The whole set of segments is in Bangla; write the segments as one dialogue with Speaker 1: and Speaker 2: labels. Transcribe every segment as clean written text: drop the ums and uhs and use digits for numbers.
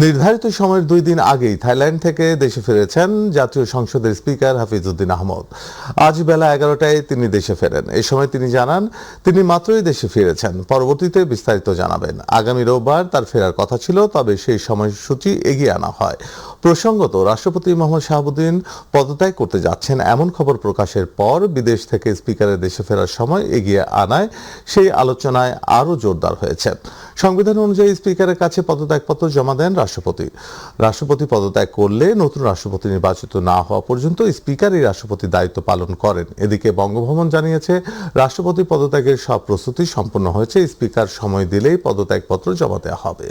Speaker 1: নির্ধারিত সময়ের 2 দিন আগেই থাইল্যান্ড থেকে দেশে ফিরেছেন জাতীয় সংসদের স্পিকার হাফিজউদ্দিন আহমদ। আজ বেলা 11টায় তিনি দেশে ফেরেন। এই সময় তিনি জানান তিনি মাত্রই দেশে ফিরেছেন, পরবর্তীতে বিস্তারিত জানাবেন। আগামী রোববার তার ফেরার কথা ছিল, তবে সেই সময়সূচি এগিয়ে আনা হয়। প্রসঙ্গত, রাষ্ট্রপতি মোহাম্মদ শাহাবুদ্দিন পদত্যাগ করতে যাচ্ছেন এমন খবর প্রকাশের পর বিদেশ থেকে স্পিকারের দেশে ফেরার সময় এগিয়ে আনায় সেই আলোচনায় আরও জোরদার হয়েছে। সংবিধান অনুযায়ী স্পিকারের কাছে পদত্যাগপত্র জমা দেন রাষ্ট্রপতি পদত্যাগ করলে নতুন রাষ্ট্রপতি নির্বাচিত না হওয়া পর্যন্ত স্পিকারই রাষ্ট্রপতির দায়িত্ব পালন করেন। এদিকে বঙ্গভবন জানিয়েছে রাষ্ট্রপতি পদত্যাগের সব প্রস্তুতি সম্পন্ন হয়েছে, স্পিকার সময় দিলেই পদত্যাগপত্র জমা দেওয়া হবে।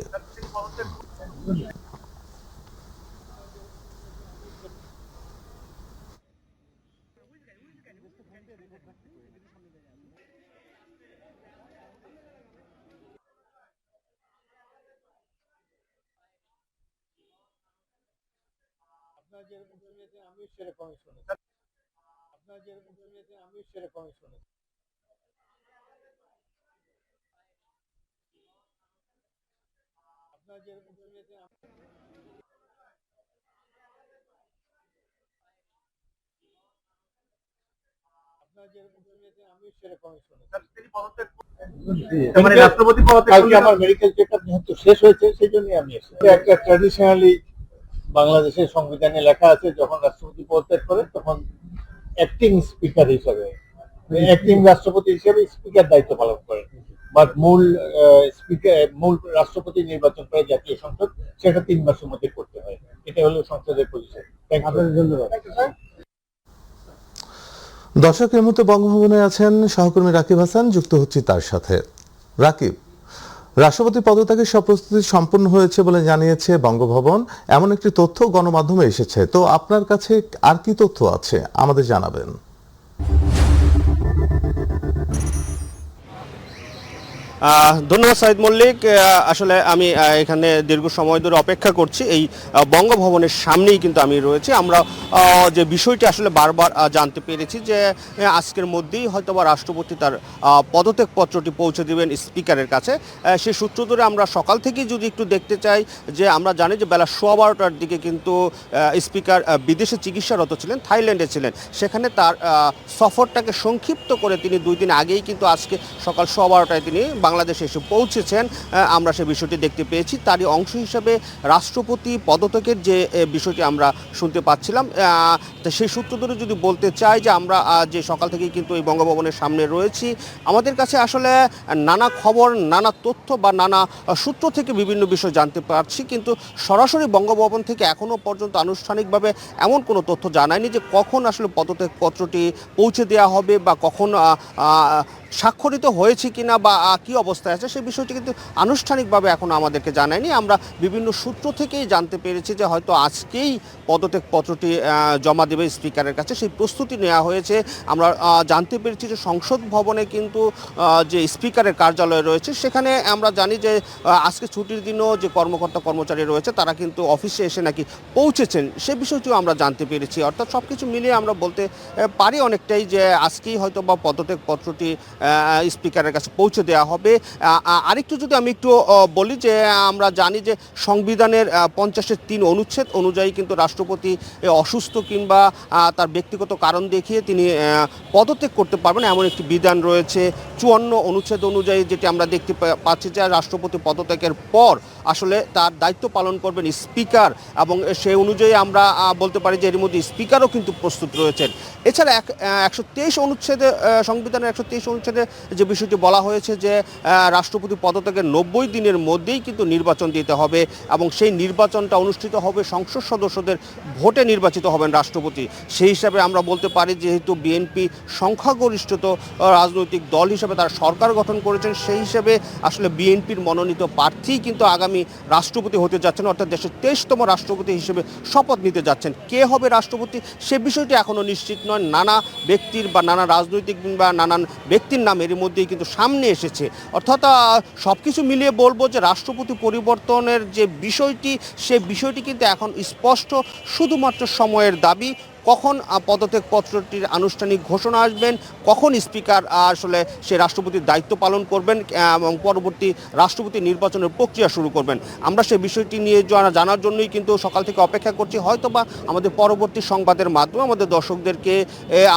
Speaker 2: আপনারা যেরকম শুনেছেন আমিও সেরকমই শুনেছি। আপনারা যেরকম শুনেছেন আমিও সেরকমই শুনেছি। আপনারা যেরকম শুনেছেন আপনারা যেরকম শুনেছেন আমিও সেরকমই শুনেছি। মানে রাষ্ট্রপতি পদত্যাগ করলে আমার মেডিকেল চেকআপ যেহেতু শেষ হয়েছে সেই জন্যই আমি এসেছি। একটা ট্র্যাডিশনালি বাংলাদেশের সংবিধানে লেখা আছে যখন রাষ্ট্রপতি পদত্যাগ করে তখন অ্যাক্টিং স্পিকার হিসাবে অ্যাক্টিং রাষ্ট্রপতি হিসেবে স্পিকার দায়িত্ব পালন করেন, বাট মূল রাষ্ট্রপতি নির্বাচন করে জাতীয় সংসদ, সেটা 3 মাসের মধ্যে করতে হয়। এটা হলো সংসদের পজিশন। আপনাদের ধন্যবাদ।
Speaker 1: দর্শক, এই মুহূর্তে বঙ্গভবনে আছেন সহকর্মী রাকিব হাসান, যুক্ত হচ্ছি তার সাথে। রাকিব, রাষ্ট্রপতি পদত্যাগের সব প্রস্তুতি সম্পন্ন হয়েছে বলে জানিয়েছে বঙ্গভবন, এমন একটি তথ্য গণমাধ্যমে এসেছে। তো আপনার কাছে আর কি তথ্য আছে আমাদের জানাবেন।
Speaker 3: ধন্যবাদ সাইদ মল্লিক। আসলে আমি এখানে দীর্ঘ সময় ধরে অপেক্ষা করছি, এই বঙ্গভবনের সামনেই কিন্তু আমি রয়েছি। আমরা যে বিষয়টি আসলে বারবার জানতে পেরেছি যে আজকের মধ্যেই হয়তোবা রাষ্ট্রপতি তার পদত্যাগপত্রটি পৌঁছে দেবেন স্পিকারের কাছে। সেই সূত্র ধরে আমরা সকাল থেকেই যদি একটু দেখতে চাই, যে আমরা জানি যে বেলা 12:15টার দিকে কিন্তু স্পিকার বিদেশে চিকিৎসারত ছিলেন, থাইল্যান্ডে ছিলেন। সেখানে তার সফরটাকে সংক্ষিপ্ত করে তিনি 2 দিন আগেই কিন্তু আজকে সকাল 12:15টায় তিনি বাংলাদেশে এসে পৌঁছেছেন। আমরা সে বিষয়টি দেখতে পেয়েছি। তারই অংশ হিসাবে রাষ্ট্রপতি পদত্যাগের যে বিষয়টি আমরা শুনতে পাচ্ছিলাম, তো সেই সূত্র ধরে যদি বলতে চাই যে আমরা যে সকাল থেকেই কিন্তু এই বঙ্গভবনের সামনে রয়েছি, আমাদের কাছে আসলে নানা খবর, নানা তথ্য বা নানা সূত্র থেকে বিভিন্ন বিষয় জানতে পারছি, কিন্তু সরাসরি বঙ্গভবন থেকে এখনও পর্যন্ত আনুষ্ঠানিকভাবে এমন কোনো তথ্য জানায়নি যে কখন আসলে পদত্যাগপত্রটি পৌঁছে দেওয়া হবে বা কখন স্বাক্ষরিত হয়েছে কিনা বা কি অবস্থায় আছে, সেই বিষয়টি কিন্তু আনুষ্ঠানিকভাবে এখনো আমাদেরকে জানায়নি। আমরা বিভিন্ন সূত্র থেকেই জানতে পেরেছি যে হয়তো আজকেই পদত্যাগপত্রটি জমা দেবে স্পিকারের কাছে, সেই প্রস্তুতি নেওয়া হয়েছে। আমরা জানতে পেরেছি যে সংসদ ভবনে কিন্তু যে স্পিকারের কার্যালয় রয়েছে, সেখানে আমরা জানি যে আজকে ছুটির দিনও যে কর্মকর্তা কর্মচারী রয়েছে তারা কিন্তু অফিসে এসে নাকি পৌঁছেছেন, সে বিষয়টিও আমরা জানতে পেরেছি। অর্থাৎ সব কিছু মিলিয়ে আমরা বলতে পারি অনেকটাই যে আজকেই হয়তো বা পদত্যাগপত্রটি স্পিকারের কাছে পৌঁছে দেওয়া হবে। আরেকটু যদি আমি একটু বলি যে আমরা জানি যে সংবিধানের 50-3 অনুচ্ছেদ অনুযায়ী কিন্তু রাষ্ট্রপতি অসুস্থ কিংবা তার ব্যক্তিগত কারণ দেখিয়ে তিনি পদত্যাগ করতে পারবেন এমন একটি বিধান রয়েছে। 54 অনুচ্ছেদ অনুযায়ী যেটি আমরা দেখতে পাচ্ছি যে রাষ্ট্রপতি পদত্যাগের পর আসলে তার দায়িত্ব পালন করবেন স্পিকার, এবং সেই অনুযায়ী আমরা বলতে পারি যে এর মধ্যে স্পিকারও কিন্তু প্রস্তুত রয়েছেন। এছাড়া 123 অনুচ্ছেদে, সংবিধানের 123 অনুচ্ছেদে যে বিষয়টি বলা হয়েছে যে রাষ্ট্রপতি পদত্যাগের 90 দিনের মধ্যেই কিন্তু নির্বাচন দিতে হবে, এবং সেই নির্বাচনটা অনুষ্ঠিত হবে সংসদ সদস্যদের ভোটে নির্বাচিত হবেন রাষ্ট্রপতি। সেই হিসাবে আমরা বলতে পারি যেহেতু বিএনপি সংখ্যাগরিষ্ঠত রাজনৈতিক দল হিসেবে তারা সরকার গঠন করেছেন, সেই হিসেবে আসলে বিএনপির মনোনীত প্রার্থীই কিন্তু আগামী রাষ্ট্রপতি হতে যাচ্ছেন, অর্থাৎ দেশের 23তম রাষ্ট্রপতি হিসেবে শপথ নিতে যাচ্ছেন। কে হবে রাষ্ট্রপতি সে বিষয়টি এখনও নিশ্চিত নয়। নানা ব্যক্তির বা নানা রাজনৈতিক বা নানান ব্যক্তির নাম এর মধ্যেই কিন্তু সামনে এসেছে। অর্থাৎ সব কিছু মিলিয়ে বলবো যে রাষ্ট্রপতি পরিবর্তনের যে বিষয়টি, সে বিষয়টি কিন্তু এখন স্পষ্ট, শুধুমাত্র সময়ের দাবি। কখন পদত্যাগ পত্রটির আনুষ্ঠানিক ঘোষণা আসবেন, কখন স্পিকার আসলে সে রাষ্ট্রপতির দায়িত্ব পালন করবেন এবং পরবর্তী রাষ্ট্রপতি নির্বাচনের প্রক্রিয়া শুরু করবেন। আমরা সেই বিষয়টি নিয়ে জানার জন্যই কিন্তু সকাল থেকে অপেক্ষা করছি। হয়তোবা আমাদের পরবর্তী সংবাদের মাধ্যমে আমাদের দর্শকদেরকে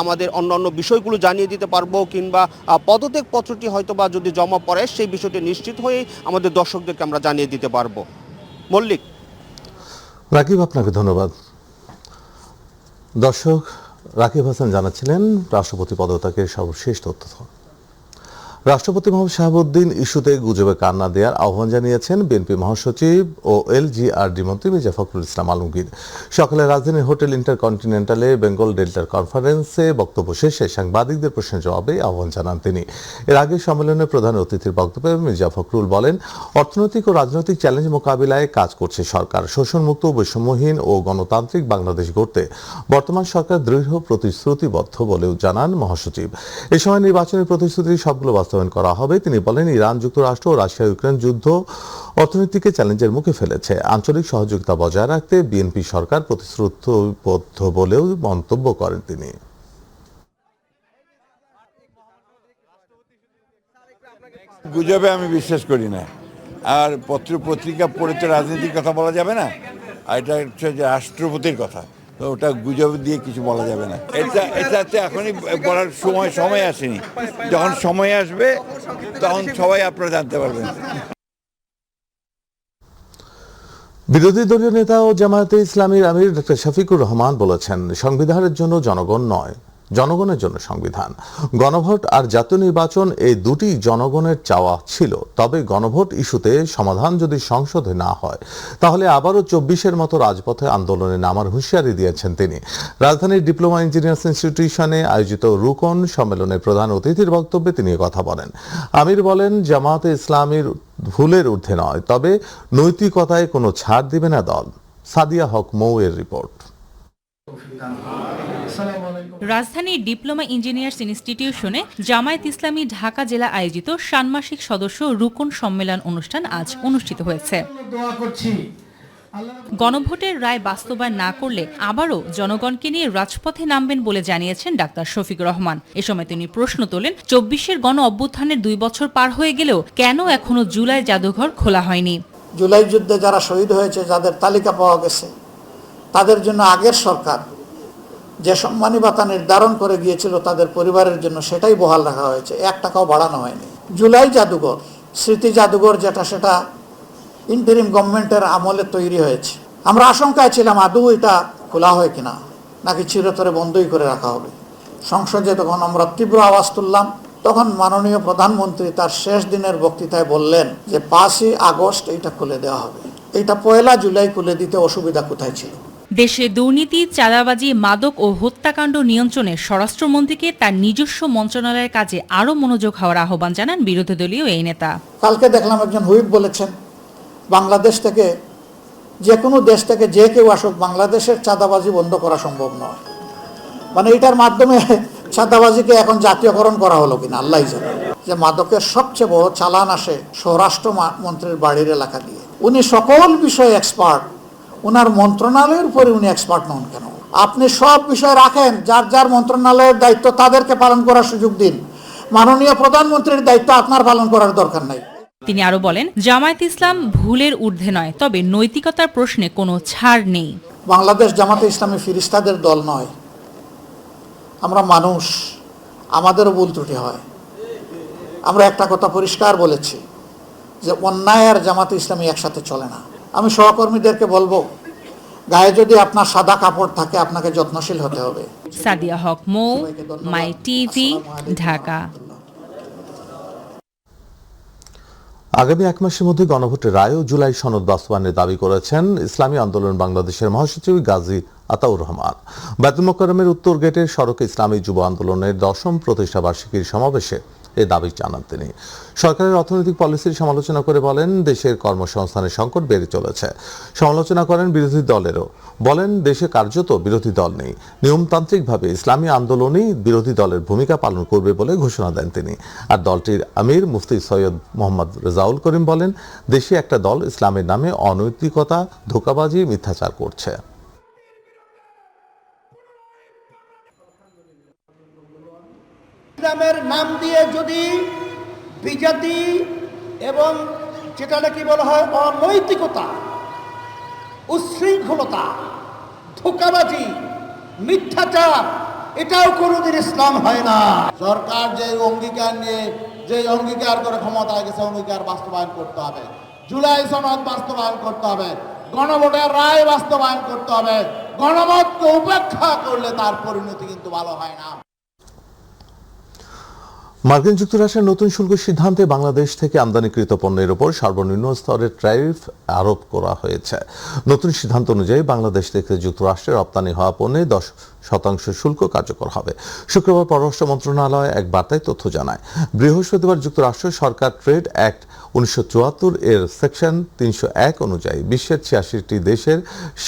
Speaker 3: আমাদের অন্যান্য বিষয়গুলো জানিয়ে দিতে পারবো, কিংবা পদত্যাগ পত্রটি হয়তোবা যদি জমা পড়ে সেই বিষয়টি নিশ্চিত হয়েই আমাদের দর্শকদেরকে আমরা জানিয়ে দিতে পারবো। মল্লিক।
Speaker 1: রাকিব, আপনাকে ধন্যবাদ। দর্শক, রাকিব হাসান জানাচ্ছিলেন রাষ্ট্রপতি পদত্যাগের সর্বশেষ তথ্য। রাষ্ট্রপতি মোহাম্মদ শাহাবুদ্দিন ইস্যুতে গুজবে কান না দেওয়ার আহ্বান জানিয়েছেন বিএনপি মহাসচিব ও এলজিআরডি মন্ত্রী মির্জা ফখরুল ইসলাম আলমগীর। সকালে রাজধানীর হোটেল ইন্টারকন্টিনেন্টালে বেঙ্গল ডেল্টার কনফারেন্সে বক্তব্য শেষে সাংবাদিকদের প্রশ্নের জবাবে আহ্বান জানান তিনি। এর আগে সম্মেলনে প্রধান অতিথির বক্তব্যে মির্জা ফখরুল বলেন, অর্থনৈতিক ও রাজনৈতিক চ্যালেঞ্জ মোকাবিলায় কাজ করছে সরকার। শোষণমুক্ত, বৈষম্যহীন ও গণতান্ত্রিক বাংলাদেশ গড়তে বর্তমান সরকার দৃঢ় প্রতিশ্রুতিবদ্ধ বলেও জানান মহাসচিব। এ সময় নির্বাচনী প্রতিশ্রুতি সবগুলো বাস্তবায়ন করা হবে। তিনি বলেন, ইরান, যুক্তরাষ্ট্র ও রাশিয়া ইউক্রেন যুদ্ধ অর্থনীতিকে চ্যালেঞ্জের মুখে ফেলেছে। আঞ্চলিক সহযোগিতা বজায় রাখতে বিএনপি সরকার প্রতিশ্রুতিবদ্ধ বলেও মন্তব্য করেন তিনি।
Speaker 4: গুজবে আমি বিশ্বাস করি না। আর পত্রিকা পড়ে তো রাজনীতির কথা বলা যাবে না। আর এটা হচ্ছে যে রাষ্ট্রপতির কথা, তো ওটা গুজব দিয়ে কিছু বলা যাবে না। এটাতে এখনই বলার সময় আসেনি। যখন সময় আসবে তখন সবাই আপনারা জানতে পারবেন।
Speaker 1: বিরোধী দলীয় নেতা ও জামায়াতে ইসলামীর আমির ডক্টর শফিকুর রহমান বলেছেন, সংবিধানের জন্য জনগণ নয়, জনগণের জন্য সংবিধান। গণভোট আর জাতীয় নির্বাচন এই দুটি জনগণের চাওয়া ছিল। তবে গণভোট ইস্যুতে সমাধান যদি সংসদে না হয়, তাহলে আবারও ২৪-এর মতো রাজপথে আন্দোলনে নামার হুঁশিয়ারি দিয়েছেন তিনি। রাজধানীর ডিপ্লোমা ইঞ্জিনিয়ার্স ইনস্টিটিউশনে আয়োজিত রুকন সম্মেলনের প্রধান অতিথির বক্তব্যে তিনি কথা বলেন। আমির বলেন, জামায়াতে ইসলামীর ভুলের ঊর্ধ্বে নয়, তবে নৈতিকতায় কোনো ছাড় দিবে না দল। সাদিয়া হক মৌ এর রিপোর্ট।
Speaker 5: রাজধানীর ডিপ্লোমা ইঞ্জিনিয়ার্স ইনস্টিটিউশনে জামায়াত ইসলামী ঢাকা জেলা আয়োজিত ষান্মাসিক সদস্য রুকন সম্মেলন অনুষ্ঠান আজ অনুষ্ঠিত হয়েছে। গণভোটের রায় বাস্তবায়ন না করলে আবারও জনগণকে নিয়ে রাজপথে নামবেন বলে জানিয়েছেন ডাক্তার শফিকুর রহমান। এ সময় তিনি প্রশ্ন তোলেন, ২৪-এর গণ অভ্যুত্থানের ২ বছর পার হয়ে গেলেও কেন এখনো জুলাই জাদুঘর খোলা হয়নি।
Speaker 6: জুলাই যুদ্ধে যারা শহীদ হয়েছে, যাদের তালিকা পাওয়া গেছে, তাদের জন্য আগের সরকার যে সম্মানী ভাতা নির্ধারণ করে গিয়েছিল তাদের পরিবারের জন্য, সেটাই বহাল রাখা হয়েছে, ১ টাকাও বাড়ানো হয়নি। জুলাই জাদুঘর, স্মৃতি জাদুঘর যেটা, সেটা ইন্টারিম গভর্নমেন্টের আমলে তৈরি হয়েছে। আমরা আশঙ্কায় ছিলাম আদৌ এটা খোলা হয় কিনা, নাকি চিরতরে বন্ধই করে রাখা হবে। সংসদে তখন আমরা তীব্র আওয়াজ তুললাম। তখন মাননীয় প্রধানমন্ত্রী তার শেষ দিনের বক্তৃতায় বললেন যে ৫ই আগস্ট এটা খুলে দেওয়া হবে। এটা ১লা জুলাই খুলে দিতে অসুবিধা কোথায় ছিল?
Speaker 5: দেশে দুর্নীতি, চাঁদাবাজি, মাদক ও হত্যাকাণ্ড নিয়ন্ত্রণে স্বরাষ্ট্রমন্ত্রীকে তার নিজস্ব মন্ত্রণালয়ের কাজে আরও মনোযোগ হওয়ার আহ্বান জানান বিরোধী দলীয় এই নেতা।
Speaker 6: কালকে দেখলাম একজন হুইপ বলেছেন, বাংলাদেশ থেকে, যে কোনো দেশ থেকে যে কেউ আসুক, বাংলাদেশের চাঁদাবাজি বন্ধ করা সম্ভব নয়। মানে এটার মাধ্যমে চাঁদাবাজিকে এখন জাতীয়করণ করা হলো কিনা আল্লাহই জানে। যে মাদকের সবচেয়ে বড় চালান আসে স্বরাষ্ট্র মন্ত্রীর বাড়ির এলাকা দিয়ে। উনি সকল বিষয়ে এক্সপার্ট, উনার মন্ত্রণালয়ের উপরে উনি এক্সপার্ট নন কেন? আপনি সব বিষয় রাখেন, যার যার মন্ত্রণালয়ের দায়িত্ব তাদেরকে পালন করার সুযোগ দিন। মাননীয় প্রধানমন্ত্রীর দায়িত্ব আপনার পালন করার দরকার নাই।
Speaker 5: তিনি আরো বলেন, জামায়াত ইসলাম ভুলের ঊর্ধ্বে নয়, তবে নৈতিকতার প্রশ্নে কোনো ছাড় নেই।
Speaker 6: বাংলাদেশ জামাতে ইসলামী ফিরিস্তাদের দল নয়, আমরা মানুষ, আমাদেরও ভুল ত্রুটি হয়। আমরা একটা কথা পরিষ্কার বলেছি যে অন্যায় আর জামাতে ইসলামী একসাথে চলে না। আমি সহকর্মীদেরকে বলবো, গায়ে যদি আপনার সাদা কাপড় থাকে, আপনাকে যত্নশীল হতে হবে।
Speaker 5: সাদিয়া হক মৌ, মাই টিভি, ঢাকা।
Speaker 1: আগামী ১ মাসের মধ্যে গণভোটের রায় ও জুলাই সনদ বাস্তবায়নের দাবি করেছেন ইসলামী আন্দোলন বাংলাদেশের মহাসচিব গাজী আতাউর রহমান। বায়তুল মোকাররমের উত্তর গেটের সড়কে ইসলামী যুব আন্দোলনের ১০ম প্রতিষ্ঠা বার্ষিকীর সমাবেশে এ দাবি জানান তিনি। সরকারের অর্থনৈতিক পলিসির সমালোচনা করে বলেন, দেশের কর্মসংস্থানের সংকট বেড়ে চলেছে। সমালোচনা করেন বিরোধী দলেরও, বলেন দেশে কার্যত বিরোধী দল নেই, নিয়মতান্ত্রিকভাবে ইসলামী আন্দোলনই বিরোধী দলের ভূমিকা পালন করবে বলে ঘোষণা দেন তিনি। আর দলটির আমির মুফতি সৈয়দ মোহাম্মদ রেজাউল করিম বলেন, দেশে একটা দল ইসলামের নামে অনৈতিকতা, ধোঁকাবাজি, মিথ্যাচার করছে।
Speaker 7: ইসলামের নাম দিয়ে যদি বিজাতি এবং যেটা নাকি বলা হয় অনৈতিকতা, উচ্ছৃঙ্খলতা, ধোঁকাবাজি, মিথ্যাচার, এটাও কোনোদিন ইসলাম হয় না।
Speaker 8: সরকার যে অঙ্গীকার নিয়ে যে অঙ্গীকার করে ক্ষমতায় গেছে অঙ্গীকার বাস্তবায়ন করতে হবে, জুলাই সনদ বাস্তবায়ন করতে হবে, গণভোটের রায় বাস্তবায়ন করতে হবে। গণমতকে উপেক্ষা করলে তার পরিণতি কিন্তু ভালো হয় না।
Speaker 1: মার্কিন যুক্তরাষ্ট্রের নতুন শুল্ক সিদ্ধান্তে বাংলাদেশ থেকে আমদানিকৃত পণ্যের উপর সর্বনিম্ন স্তরের ট্যারিফ আরোপ করা হয়েছে। নতুন সিদ্ধান্ত অনুযায়ী বাংলাদেশ থেকে যুক্তরাষ্ট্রে রপ্তানি হওয়া পণ্যে 10% শুল্ক কার্যকর হবে। শুক্রবার পররাষ্ট্র মন্ত্রণালয় এক বার্তায় তথ্য জানায়। বৃহস্পতিবার যুক্তরাষ্ট্র সরকার ট্রেড অ্যাক্ট 1974 এর সেকশন 301 অনুযায়ী বিশ্বের 86টি দেশের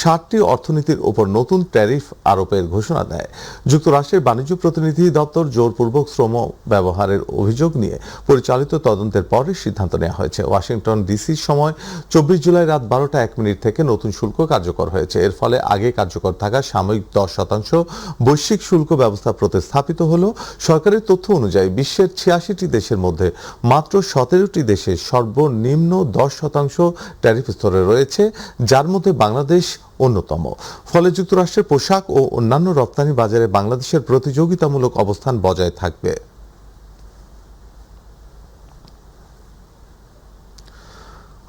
Speaker 1: 60টি অর্থনীতির উপর নতুন ট্যারিফ আরোপের ঘোষণা দেয়। যুক্তরাষ্ট্রের বাণিজ্য প্রতিনিধি দপ্তর জোরপূর্বক শ্রম ব্যবহারের অভিযোগ নিয়ে পরিচালিত তদন্তের পরে সিদ্ধান্ত নেওয়া হয়েছে। ওয়াশিংটন ডিসির সময় 24 জুলাই রাত 12:01 থেকে নতুন শুল্ক কার্যকর হয়েছে। এর ফলে আগে কার্যকর থাকা সাময়িক 10% বৈশ্বিক শুল্ক ব্যবস্থা প্রতিস্থাপিত হলো। সরকারের তথ্য অনুযায়ী বিশ্বের 86টি দেশের মধ্যে মাত্র 17টি দেশে সর্বনিম্ন 10% ট্যারিফ স্তরে রয়েছে, যার মধ্যে বাংলাদেশ অন্যতম। ফলে যুক্তরাষ্ট্রের পোশাক ও অন্যান্য রপ্তানি বাজারে বাংলাদেশের প্রতিযোগিতামূলক অবস্থান বজায় থাকবে।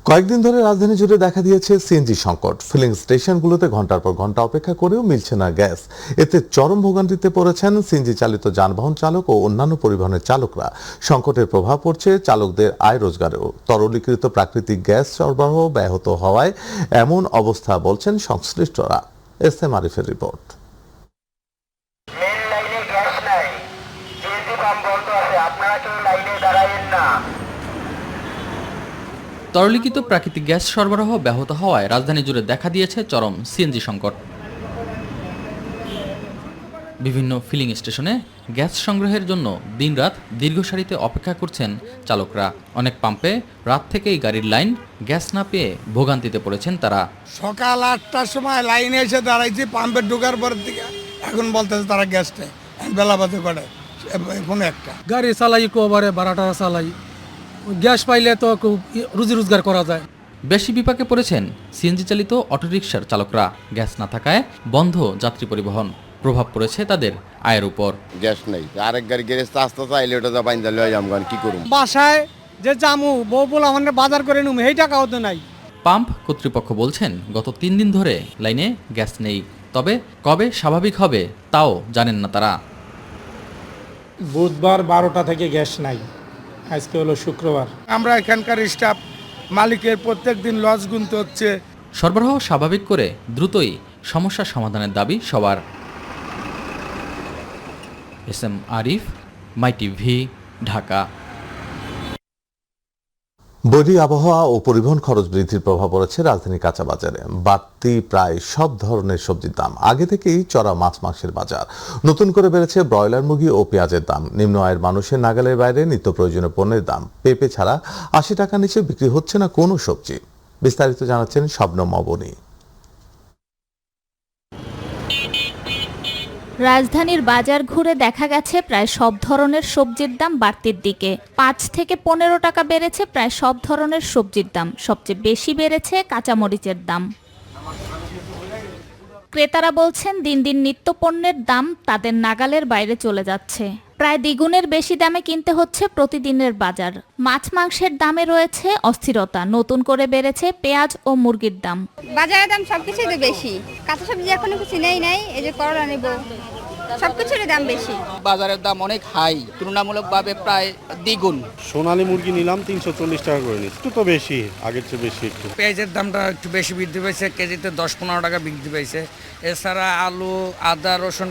Speaker 1: কয়েকদিন ধরে রাজধানী জুড়ে দেখা দিয়েছে সিএনজি সংকট। ফিলিং স্টেশনগুলোতে ঘন্টার পর ঘন্টা অপেক্ষা করেও মিলছে না গ্যাস। এতে চরম ভোগান্তিতে পড়েছেন সিএনজি চালিত যানবাহন চালক ও অন্যান্য পরিবহনের চালকরা। সংকটের প্রভাব পড়ছে চালকদের আয় রোজগারেও। তরলীকৃত প্রাকৃতিক গ্যাস সরবরাহ ব্যাহত হওয়ায় এমন অবস্থা বলছেন সংশ্লিষ্টরা। এস এম আরিফের রিপোর্ট।
Speaker 9: মেন লাইনে গ্যাস নাই, সিএনজি পাম্প বন্ধ আছে, আপনারা কেউ লাইনে দাঁড়াবেন না।
Speaker 10: তরলীকৃত প্রাকৃতিক গ্যাস সরবরাহ ব্যাহত হওয়ায় রাজধানী জুড়ে দেখা দিয়েছে চরম সিএনজি সংকট। বিভিন্ন ফিলিং স্টেশনে গ্যাস সংগ্রহের জন্য দিনরাত দীর্ঘ সারিতে অপেক্ষা করছেন চালকরা। অনেক পাম্পে রাত থেকেই গাড়ির লাইন, গ্যাস না পেয়ে ভোগান্তিতে পড়েছেন তারা।
Speaker 7: সকাল 8টার সময় লাইনে এসে দাঁড়াইছি পাম্পে ঢোকার পর থেকে এখন বলতেছে তারা গ্যাস নেই, বেলা বাজে করে কোনো একটা
Speaker 11: গাড়ি চালাই কোবারে ভাড়াটা চালাই, গ্যাস পাইলে তো খুব রুজি রোজগার করা যায়।
Speaker 10: বেশি বিপাকে পড়েছেন সিএনজি চালিত অটোরিকশার চালকরা। গ্যাস না থাকায় বন্ধ যাত্রী পরিবহন। প্রভাব পড়েছে তাদের আয়ের উপর।
Speaker 8: গ্যাস নেই, আরেক গাড়ি গ্যারেজ আস্তে চাইলে ওটা যা বাইন্দা লই আমগান কি করব।
Speaker 11: বাসায় যে জামু বউ বলে আমাদের বাজার করে নুম, এই টাকাও তো নাই।
Speaker 10: পাম্প কর্তৃপক্ষ বলছেন গত 3 দিন ধরে লাইনে গ্যাস নেই, তবে কবে স্বাভাবিক হবে তাও জানেন না তারা।
Speaker 11: বুধবার 12টা থেকে গ্যাস নাই, আজকে হলো শুক্রবার।
Speaker 7: আমরা এখানকার স্টাফ মালিকের প্রত্যেক দিন লস গুনতে হচ্ছে।
Speaker 10: সরবরাহ স্বাভাবিক করে দ্রুতই সমস্যা সমাধানের দাবি সবার। এস এম আরিফ, মাই টিভি, ঢাকা।
Speaker 1: বৈরী আবহাওয়া ও পরিবহন খরচ বৃদ্ধির প্রভাব পড়েছে রাজধানীর কাঁচা বাজারে। বাড়তি প্রায় সব ধরনের সবজির দাম। আগে থেকেই চড়া মাছ মাংসের বাজার। নতুন করে বেড়েছে ব্রয়লার মুরগি ও পেঁয়াজের দাম। নিম্ন আয়ের মানুষের নাগালের বাইরে নিত্য প্রয়োজনীয় পণ্যের দাম। পেঁপে ছাড়া 80 টাকা নিচে বিক্রি হচ্ছে না কোনো সবজি। বিস্তারিত জানাচ্ছেন শবনম অবনী।
Speaker 12: রাজধানীর বাজার ঘুরে দেখা গেছে প্রায় সব ধরনের সবজির দাম বাড়তির দিকে। 5 থেকে 15 টাকা বেড়েছে প্রায় সব ধরনের সবজির দাম। সবচেয়ে বেশি বেড়েছে কাঁচামরিচের দাম। ক্রেতারা বলছেন দিন দিন নিত্য পণ্যের দাম তাদের নাগালের বাইরে চলে যাচ্ছে। প্রায় দ্বিগুণের বেশি দামে কিনতে হচ্ছে প্রতিদিনের বাজার। মাছ মাংসের দামে রয়েছে অস্থিরতা। নতুন করে বেড়েছে পেঁয়াজ ও মুরগির দাম।
Speaker 13: বাজারের দাম সবকিছুই তো বেশি। কাঁচা সবজি এখনো কিছু নেই, এই যে করলা নেব, সবকিছুর দাম বেশি।
Speaker 14: বাজারের দাম অনেক হাই, তুলনামূলকভাবে প্রায় দ্বিগুণ।
Speaker 15: সোনালী মুরগি নিলাম 340 টাকা করে নিচ্ছি, একটু তো বেশি, আগের চেয়ে বেশি একটু।
Speaker 16: পেঁয়াজের দামটা একটু বেশি বৃদ্ধি পেয়েছে, কেজিতে 10-15 টাকা বৃদ্ধি পেয়েছে। এছাড়া আলু, আদা, রসুন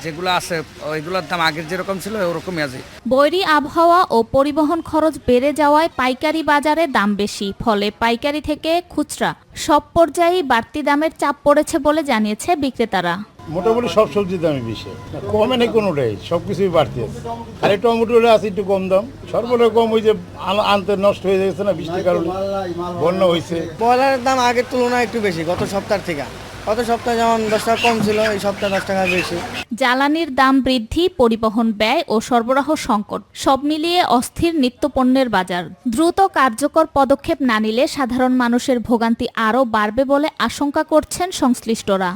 Speaker 16: যেগুলো আছে ওইগুলোর দাম আগের যেরকম ছিল ওরকমই আছে।
Speaker 12: বৈরী আবহাওয়া ও পরিবহন খরচ বেড়ে যাওয়ায় পাইকারি বাজারে দাম বেশি। ফলে পাইকারি থেকে খুচরা সব পর্যায়েই বাড়তি দামের চাপ পড়েছে বলে জানিয়েছে বিক্রেতারা।
Speaker 2: মোটামুটি সব সবজির দামই বেশি, কমে নেই কোনোটাই, সবকিছুই বাড়তি আছে। খালি টমেটো আছে একটু কম দাম, সর্বদা কম। ওই যে আনতে নষ্ট হয়ে যাচ্ছে না বৃষ্টির কারণে, বন্যা হয়েছে।
Speaker 16: ব্রয়লারের দাম আগের তুলনায় একটু বেশি গত সপ্তাহ থেকে।
Speaker 17: গত সপ্তাহে যেমন 10 টাকা কম ছিল, এই সপ্তাহে 10 টাকা বেশি।
Speaker 12: জ্বালানির দাম বৃদ্ধি, পরিবহন ব্যয় ও সরবরাহ সংকট সব মিলিয়ে অস্থির নিত্যপণ্যের বাজার। দ্রুত কার্যকর পদক্ষেপ না নিলে সাধারণ মানুষের ভোগান্তি আরও বাড়বে বলে আশঙ্কা করছেন সংশ্লিষ্টরা।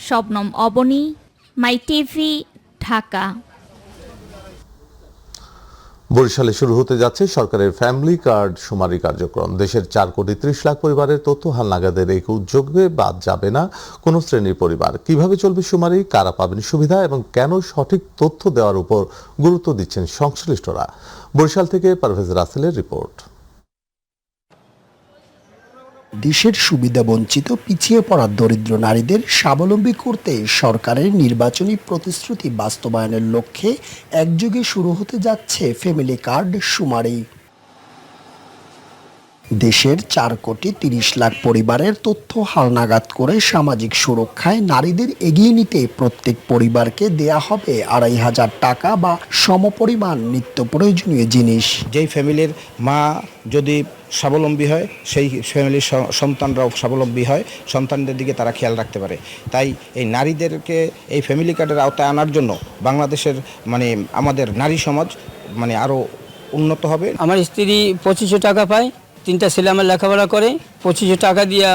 Speaker 12: শবনম অবনী, মাই টিভি, ঢাকা।
Speaker 1: বরিশালে শুরু হতে যাচ্ছে সরকারের ফ্যামিলি কার্ড শুমারি কার্যক্রম। দেশের 4,30,00,000 পরিবারের তথ্য হালনাগাদের এই উদ্যোগে বাদ যাবে না কোনো শ্রেণীর পরিবার। কিভাবে চলবে শুমারি, কারা পাবেন সুবিধা এবং কেন সঠিক তথ্য দেওয়ার উপর গুরুত্ব দিচ্ছেন সংশ্লিষ্টরা। বরিশাল থেকে পারভেজ রাসেলের রিপোর্ট।
Speaker 18: দেশের সুবিধাবঞ্চিত পিছিয়ে পড়া দরিদ্র নারীদের স্বাবলম্বী করতে সরকারের নির্বাচনী প্রতিশ্রুতি বাস্তবায়নের লক্ষ্যে একযোগে শুরু হতে যাচ্ছে ফ্যামিলি কার্ড শুমারি। দেশের 4,30,00,000 পরিবারের তথ্য হালনাগাদ করে সামাজিক সুরক্ষায় নারীদের এগিয়ে নিতে প্রত্যেক পরিবারকে দেয়া হবে 2,500 টাকা বা সমপরিমাণ নিত্য প্রয়োজনীয় জিনিস।
Speaker 19: যেই ফ্যামিলির মা যদি স্বাবলম্বী হয়, সেই ফ্যামিলির সন্তানরাও স্বাবলম্বী হয়, সন্তানদের দিকে তারা খেয়াল রাখতে পারে। তাই এই নারীদেরকে এই ফ্যামিলি কার্ডের আওতায় আনার জন্য বাংলাদেশের আমাদের নারী সমাজ আরও উন্নত হবে।
Speaker 17: আমার স্ত্রী 2500 টাকা পায়, 3টা ছেলে আমার লেখাপড়া করে, 2500 টাকা দিয়ে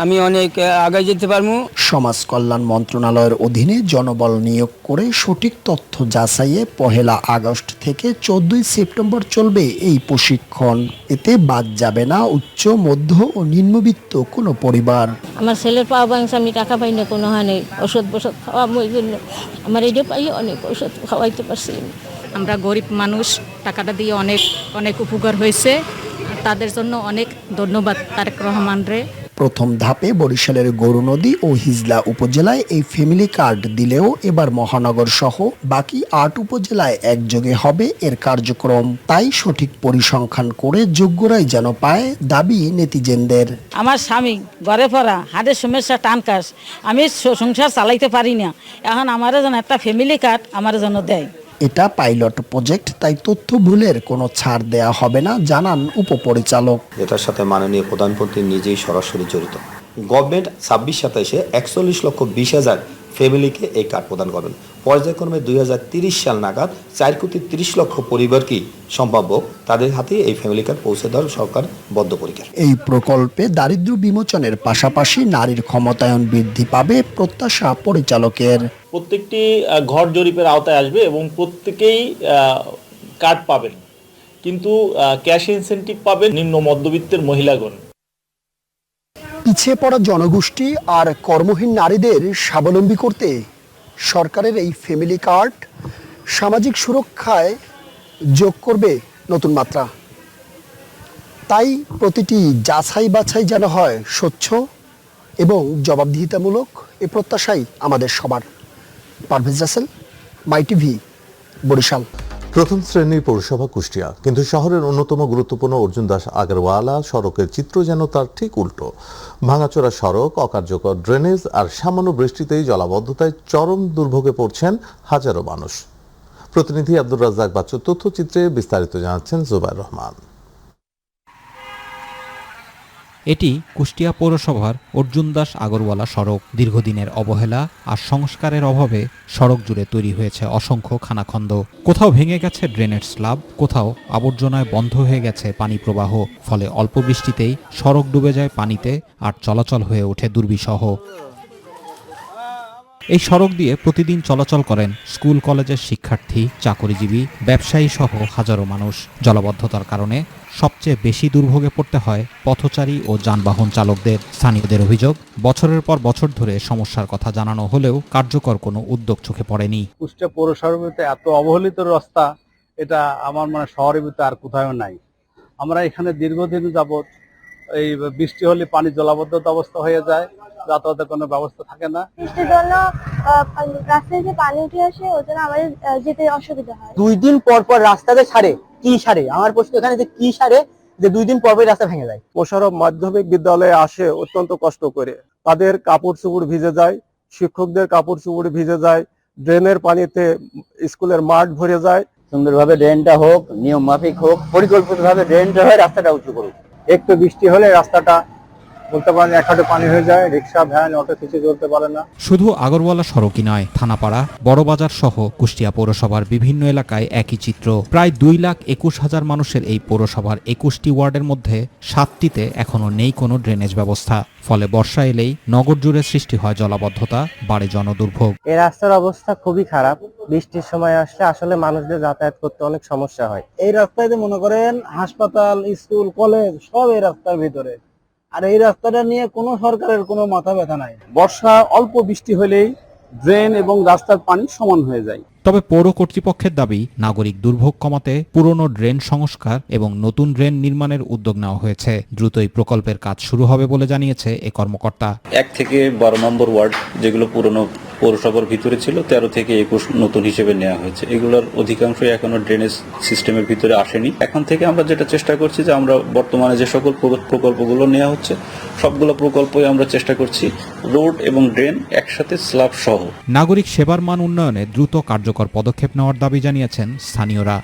Speaker 17: আমি অনেক আগে যেতে পারবো।
Speaker 18: সমাজ কল্যাণ মন্ত্রণালয়ের অধীনে জনবল নিয়োগ করে সঠিক তথ্য যাচাইয়ে 1 আগস্ট থেকে 14 সেপ্টেম্বর চলবে এই প্রশিক্ষণ। এতে বাদ যাবে না উচ্চ, মধ্য ও নিম্নবিত্ত কোনো পরিবার।
Speaker 20: আমার ছেলের পাওয়া বাংশ আমি টাকা পাই না, কোনো হানে ওষুধ খাওয়াবো, এই জন্য আমার এটা পাই অনেক ওষুধ খাওয়াইতে পারছি।
Speaker 5: আমরা গরিব মানুষ, টাকাটা দিয়ে অনেক অনেক উপকার হয়েছে, তাদের জন্য অনেক ধন্যবাদ তারেক রহমান রে।
Speaker 18: প্রথম ধাপে বরিশালের গরুনদী ও হিজলা উপজেলায় এই ফ্যামিলি কার্ড দিলেও এবার মহানগর সহ বাকি 8 উপজেলায় একযোগে হবে এর কার্যক্রম। তাই সঠিক পরিসংখ্যান করে যোগ্যরাই যেন পায় দাবি নেটিজেনদের।
Speaker 20: আমার স্বামী ঘরে পড়া, হাড়ের সমস্যা, টান কাশ, আমি সংসার চালাইতে পারি না, এখন আমার যেন একটা ফ্যামিলি কার্ড আমার জন্য দেয়।
Speaker 18: এটা পাইলট প্রজেক্ট, তাই তথ্য ভুলের কোনো ছাড় দেয়া হবে না, জানান উপপরিচালক।
Speaker 21: এটার সাথে মাননীয় প্রধানমন্ত্রী নিজেই সরাসরি জড়িত। গভর্নমেন্ট 26-27-এ 41,20,000 ফ্যামিলিকে এই কার্ড প্রদান করবেন। পর্যায়ক্রমে 2030 সাল নাগাদ 4,30,00,000 পরিবারকে সম্ভাব্য তাদের হাতে এই ফ্যামিলি কার্ড পৌঁছে দেওয়ার সরকার বদ্ধপরিকর।
Speaker 18: এই প্রকল্পে দারিদ্র্য বিমোচনের পাশাপাশি নারীর ক্ষমতায়ন বৃদ্ধি পাবে প্রত্যাশা পরিচালকের।
Speaker 22: প্রত্যেকটি ঘর জরিপের আওতায় আসবে এবং প্রত্যেকেই কার্ড পাবেন, কিন্তু ক্যাশ ইনসেনটিভ পাবেন নিম্ন মধ্যবিত্তের মহিলাগণ।
Speaker 18: পিছিয়ে পড়া জনগোষ্ঠী আর কর্মহীন নারীদের স্বাবলম্বী করতে সরকারের এই ফ্যামিলি কার্ড সামাজিক সুরক্ষায় যোগ করবে নতুন মাত্রা। তাই প্রতিটি যাচাই বাছাই যেন হয় স্বচ্ছ এবং জবাবদিহিতামূলক, এ প্রত্যাশাই আমাদের সবার। পারভেজ রাসেল, মাই টিভি, বরিশাল।
Speaker 1: প্রথম শ্রেণীর পৌরসভা কুষ্টিয়া, কিন্তু শহরের অন্যতম গুরুত্বপূর্ণ অর্জুন দাস আগরওয়ালা সড়কের চিত্র যেন তার ঠিক উল্টো। ভাঙাচোরা সড়ক, অকার্যকর ড্রেনেজ আর সামান্য বৃষ্টিতেই জলাবদ্ধতায় চরম দুর্ভোগে পড়ছেন হাজারো মানুষ। প্রতিনিধি আব্দুর রাজ্জাক বাচ্চুর তথ্যচিত্রে বিস্তারিত জানাচ্ছেন জুবাইর রহমান।
Speaker 23: এটি কুষ্টিয়া পৌরসভার অর্জুন দাস আগরওয়ালা সড়ক। দীর্ঘদিনের অবহেলা আর সংস্কারের অভাবে সড়ক জুড়ে তৈরি হয়েছে অসংখ্য খানাখন্দ। কোথাও ভেঙে গেছে ড্রেনেজ স্ল্যাব, কোথাও আবর্জনায় বন্ধ হয়ে গেছে পানি প্রবাহ। ফলে অল্প বৃষ্টিতেই সড়ক ডুবে যায় পানিতে আর চলাচল হয়ে ওঠে দুর্বিষহ। এই সড়ক দিয়ে প্রতিদিন চলাচল করেন স্কুল কলেজের শিক্ষার্থী, চাকরিজীবী, ব্যবসায়ী সহ হাজারো মানুষ। জলাবদ্ধতার কারণে সবচেয়ে বেশি দুর্ভোগে পড়তে হয় পথচারী ও যানবাহন চালকদের। স্থানীয়দের অভিযোগ, বছরের পর বছর ধরে সমস্যার কথা জানানো হলেও কার্যকর কোনো উদ্যোগ চোখে পড়েনি।
Speaker 24: কুষ্টিয়া পৌরসভার ভিতরে এত অবহেলিত রাস্তা, এটা আমার শহরের ভিতরে আর কোথাও নাই। আমরা এখানে দীর্ঘদিন যাবৎ এই বৃষ্টি হলে পানি জলাবদ্ধতা অবস্থা হয়ে যায়, যাতায়াতের কোনো ব্যবস্থা থাকে না।
Speaker 25: বৃষ্টির জন্য রাস্তায় যে পানি উঠে আসে, ওই জন্য আমাদের যেতে অসুবিধা হয়।
Speaker 26: 2 দিন পর পর রাস্তাতে ছাড়ে, কি সারে? আমার প্রশ্ন এখানে যে কি সারে যে 2 দিন পর পর রাস্তা ভেঙে যায়।
Speaker 27: মোশাররফ মাধ্যমিক বিদ্যালয়ে আসে অত্যন্ত কষ্ট করে, তাদের কাপড় চোপড় ভিজে যায়, শিক্ষকদের কাপড় চোপড় ভিজে যায়, ড্রেনের পানিতে স্কুলের মাঠ ভরে যায়।
Speaker 26: সুন্দরভাবে ড্রেনটা হোক, নিয়ম মাফিক হোক, পরিকল্পিতভাবে ড্রেনটা হয়, রাস্তাটা উঁচু করুক।
Speaker 24: একটু বৃষ্টি হলে রাস্তাটা বলতে পারেন এক হাঁটু পানি হয়ে যায়, রিক্সা ভ্যান অটো কিছু চলতে পারে না।
Speaker 23: শুধু আগরওয়ালা সড়কই নয়, থানাপাড়া, বড়বাজার সহ কুষ্টিয়া পৌরসভার বিভিন্ন এলাকায় একই চিত্র। প্রায় 2,21,000 মানুষের এই পৌরসভার 21টি ওয়ার্ডের মধ্যে 7টিতে এখনো নেই কোনো ড্রেনেজ ব্যবস্থা। ফলে বর্ষা এলেই নগর জুড়ে সৃষ্টি হয় জলাবদ্ধতা, বাড়ে জনদুর্ভোগ।
Speaker 26: এই রাস্তার অবস্থা খুবই খারাপ। বৃষ্টির সময় আসলে আসলে মানুষদের যাতায়াত করতে অনেক সমস্যা হয়। এই রাস্তায় মনে করেন হাসপাতাল, স্কুল, কলেজ সব এই রাস্তার ভিতরে, আর এই রাস্তাটা নিয়ে কোনো সরকারের কোনো মাথা ব্যথা নাই।
Speaker 24: বর্ষা অল্প বৃষ্টি হলেই ড্রেন এবং রাস্তার পানি সমান হয়ে যায়।
Speaker 23: তবে পৌর কর্তৃপক্ষের দাবি, নাগরিক দুর্ভোগ কমাতে পুরনো ড্রেন সংস্কার এবং নতুন ড্রেন নির্মাণের উদ্যোগ নেওয়া হয়েছে। দ্রুতই প্রকল্পের কাজ শুরু হবে বলে জানিয়েছে এ কর্মকর্তা।
Speaker 3: 1 থেকে 12 নম্বর ওয়ার্ড যেগুলো পুরনো পৌরসভার ভিতরে ছিল, 13 থেকে 21 নতুন হিসেবে নেওয়া হয়েছে। এগুলোর অধিকাংশই এখনো ড্রেনেজ সিস্টেমের ভিতরে আসেনি। এখন থেকে আমরা যেটা চেষ্টা করছি যে আমরা বর্তমানে যে সকল প্রকল্পগুলো নেওয়া হচ্ছে সবগুলো প্রকল্পই আমরা চেষ্টা করছি রোড এবং ড্রেন একসাথে স্ল্যাব সহ।
Speaker 23: নাগরিক সেবার মান উন্নয়নে দ্রুত কার্যকর পদক্ষেপ নেওয়ার দাবি জানিয়েছেন স্থানীয়রা।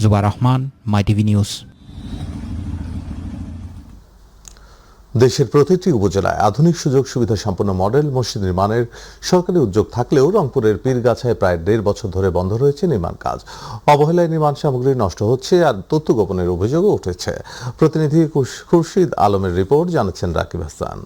Speaker 23: জুবার রহমান, মাই টিভি নিউজ।
Speaker 1: দেশের প্রতিটি উপজেলায় আধুনিক সুযোগ সুবিধা সম্পন্ন মডেল মসজিদ নির্মাণের সরকারি উদ্যোগ থাকলেও রংপুরের পীরগাছায় প্রায় 1.5 বছর ধরে বন্ধ রয়েছে নির্মাণ কাজ। অবহেলায় নির্মাণ সামগ্রী নষ্ট হচ্ছে আর তথ্য গোপনের অভিযোগও উঠেছে। প্রতিনিধি খুরশিদ আলমের রিপোর্ট, জানাচ্ছেন রাকিব হাসান।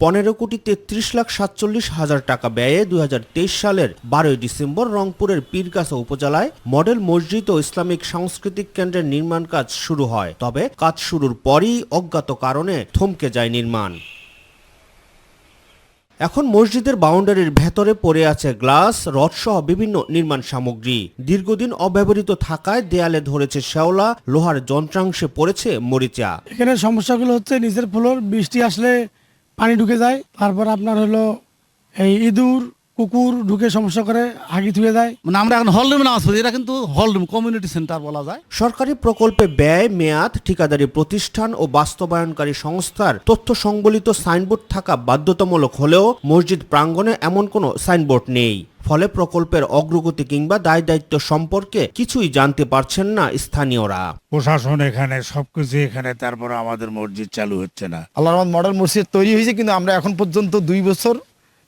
Speaker 4: 15,33,47,000 টাকা ব্যয়ে 2023 সালের 12 ডিসেম্বর রংপুরের পীরগাছা উপজেলায় মডেল মসজিদ ও ইসলামিক সাংস্কৃতিক কেন্দ্রের নির্মাণ কাজ শুরু হয়। তবে কাজ শুরুর পরই অজ্ঞাত কারণে থমকে যায় নির্মাণ। এখন মসজিদের বাউন্ডারির ভেতরে পড়ে আছে গ্লাস, রড সহ বিভিন্ন নির্মাণ সামগ্রী। দীর্ঘদিন অব্যবহৃত থাকায় দেয়ালে ধরেছে শ্যাওলা, লোহার যন্ত্রাংশে পড়েছে মরিচা।
Speaker 6: এখানে সমস্যাগুলো হচ্ছে নিচের ফ্লোর, বৃষ্টি আসলে পানি ঢুকে যায়, তারপর আপনার হলো এই ইঁদুর, কুকুর ঢুকে সমস্যা করে, হাগি ধুয়ে যায়।
Speaker 7: মানে আমরা এখন হল রুমে নামাজ পড়ি, এটা কিন্তু হল রুম, কমিউনিটি সেন্টার বলা যায়।
Speaker 4: সরকারি প্রকল্পে ব্যয়, মেয়াদ, ঠিকাদারি প্রতিষ্ঠান ও বাস্তবায়নকারী সংস্থার তথ্য সংবলিত সাইনবোর্ড থাকা বাধ্যতামূলক হলেও মসজিদ প্রাঙ্গণে এমন কোনো সাইনবোর্ড নেই। ফলে প্রকল্পের অগ্রগতি কিংবা দায় দায়িত্ব সম্পর্কে কিছুই জানতে পারছেন না স্থানীয়রা।
Speaker 8: প্রশাসন এখানে সবকিছু এখানে, তারপর আমাদের মসজিদ চালু হচ্ছে না। আল্লাহর রহমত মডেল মসজিদ তৈরি হয়েছে, কিন্তু আমরা এখন পর্যন্ত 2 বছর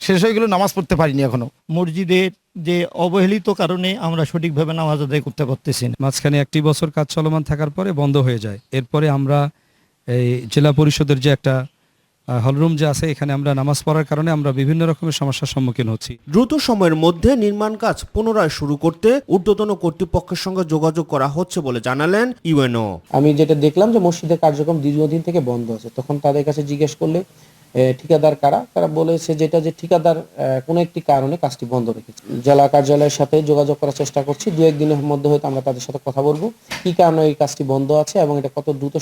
Speaker 8: শেষ হয়ে গেল, নামাজ পড়তে পারিনি এখনো।
Speaker 9: মসজিদের যে অবহেলিত কারণে আমরা সঠিকভাবে নামাজ আদায় করতে পারতেছি না।
Speaker 11: মাঝখানে 1 বছর কাজ চলমান থাকার পরে বন্ধ হয়ে যায়। এরপরে আমরা এই জেলা পরিষদের যে একটা হলরুম যে আছে, এখানে আমরা নামাজ পড়ার কারণে আমরা বিভিন্ন রকমের সমস্যার সম্মুখীন হচ্ছি।
Speaker 4: দ্রুত সময়ের মধ্যে নির্মাণ কাজ পুনরায় শুরু করতে ঊর্ধ্বতন কর্তৃপক্ষের সঙ্গে যোগাযোগ করা হচ্ছে বলে জানালেন ইউএনও।
Speaker 28: আমি যেটা দেখলাম যে মসজিদের কার্যক্রম দীর্ঘদিন থেকে বন্ধ আছে, তখন তাদের কাছে জিজ্ঞেস করলে ঠিকাদার কারা, তারা বলেছে যেটা যে ঠিকাদার কোনো একটি কারণে কাজটি বন্ধ রেখেছে। জেলা কার্যালয়ের সাথে যোগাযোগ করার চেষ্টা করছি, 2-1 দিনের মধ্যে হয়তো আমরা তাদের সাথে কথা বলবো কি কারণে এই কাজটি বন্ধ আছে এবং এটা কত দ্রুত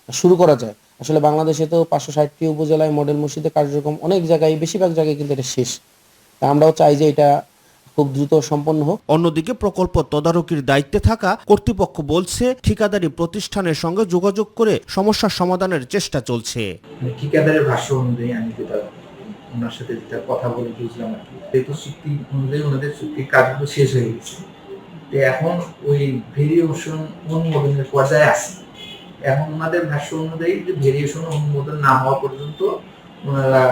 Speaker 28: শুরু করা যায়। আসলে বাংলাদেশে তো 560টি উপজেলায় মডেল মসজিদের কার্যক্রম অনেক জায়গায়, বেশিরভাগ জায়গায় কিন্তু এটা শেষ। আমরাও চাই যে এটা খুব দ্রুত সম্পন্ন হোক।
Speaker 4: অন্যদিকে প্রকল্প তদারকির দায়িত্বে থাকা কর্তৃপক্ষ বলছে ঠিকাদারি প্রতিষ্ঠানের সঙ্গে যোগাযোগ করে সমস্যার সমাধানের চেষ্টা চলছে।
Speaker 29: ঠিকাদারের ভাষ্য অনুযায়ী আমি যেটা ওনার সাথে যেটা কথা বলে বুঝলাম আর কি, যেহেতু চুক্তি অনুযায়ী ওনাদের চুক্তির কাজগুলো শেষ হয়ে গেছে, তো এখন ওই ভেরিয়েশন অনুমোদনের পর্যায়ে আছে। এখন ওনাদের ভাষ্য অনুযায়ী যে ভেরিয়েশন অনুমোদন না হওয়া পর্যন্ত ওনারা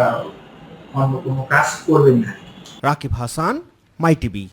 Speaker 29: অন্য কোনো কাজ করবেন না।
Speaker 4: রাকিব হাসান, মাই টিভি।